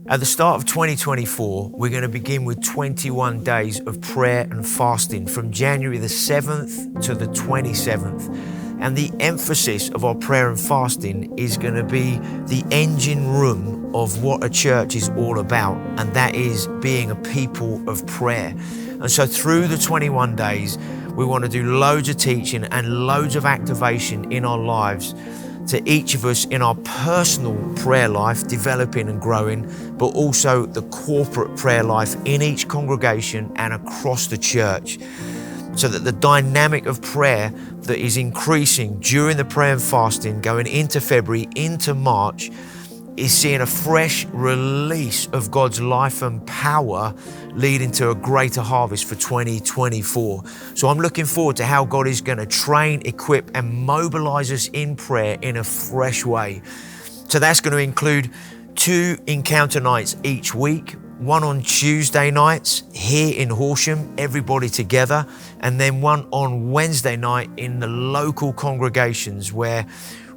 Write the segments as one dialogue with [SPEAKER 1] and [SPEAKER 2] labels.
[SPEAKER 1] At the start of 2024, we're going to begin with 21 days of prayer and fasting from January the 7th to the 27th. And the emphasis of our prayer and fasting is going to be the engine room of what a church is all about, and that is being a people of prayer. And so through the 21 days, we want to do loads of teaching and loads of activation in our lives to each of us in our personal prayer life, developing and growing, but also the corporate prayer life in each congregation and across the church, so that the dynamic of prayer that is increasing during the prayer and fasting going into February, into March, is seeing a fresh release of God's life and power leading to a greater harvest for 2024. So I'm looking forward to how God is going to train, equip, and mobilize us in prayer in a fresh way. So that's going to include 2 encounter nights each week, one on Tuesday nights here in Horsham, everybody together, and then one on Wednesday night in the local congregations where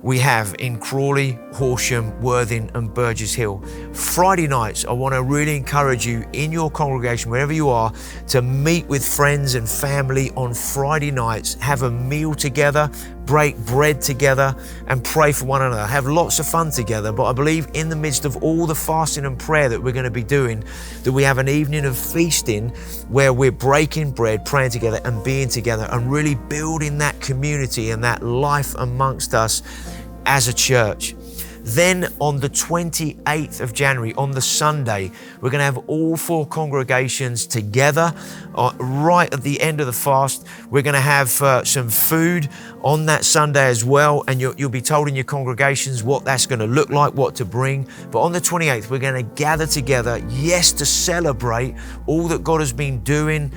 [SPEAKER 1] we have in Crawley, Horsham, Worthing and Burgess Hill. Friday nights, I want to really encourage you in your congregation, wherever you are, to meet with friends and family on Friday nights, have a meal together, break bread together and pray for one another. Have lots of fun together, but I believe in the midst of all the fasting and prayer that we're going to be doing, that we have an evening of feasting where we're breaking bread, praying together and being together and really building that community and that life amongst us as a church. Then on the 28th of January, on the Sunday, we're going to have all 4 congregations together right at the end of the fast. We're going to have some food on that Sunday as well, and you'll be told in your congregations what that's going to look like, what to bring. But on the 28th, we're going to gather together, yes, to celebrate all that God has been doing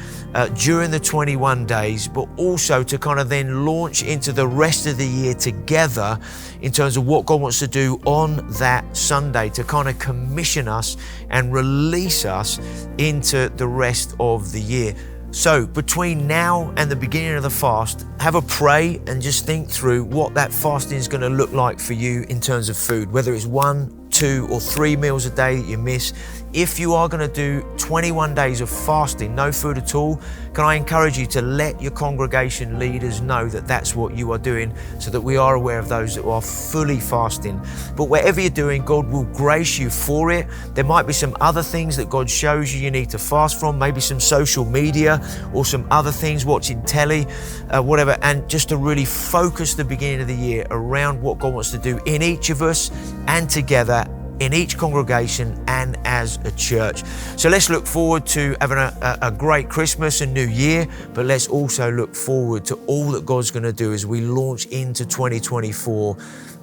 [SPEAKER 1] during the 21 days, but also to kind of then launch into the rest of the year together in terms of what God wants to do on that Sunday to kind of commission us and release us into the rest of the year. So between now and the beginning of the fast, have a pray and just think through what that fasting is going to look like for you in terms of food, whether it's 1, 2 or 3 meals a day that you miss. If you are going to do 21 days of fasting, no food at all, can I encourage you to let your congregation leaders know that that's what you are doing, so that we are aware of those that are fully fasting. But whatever you're doing, God will grace you for it. There might be some other things that God shows you need to fast from, maybe some social media or some other things, watching telly, whatever, and just to really focus the beginning of the year around what God wants to do in each of us and together in each congregation and as a church. So let's look forward to having a great Christmas and New Year, but let's also look forward to all that God's going to do as we launch into 2024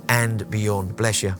[SPEAKER 1] and beyond. Bless you.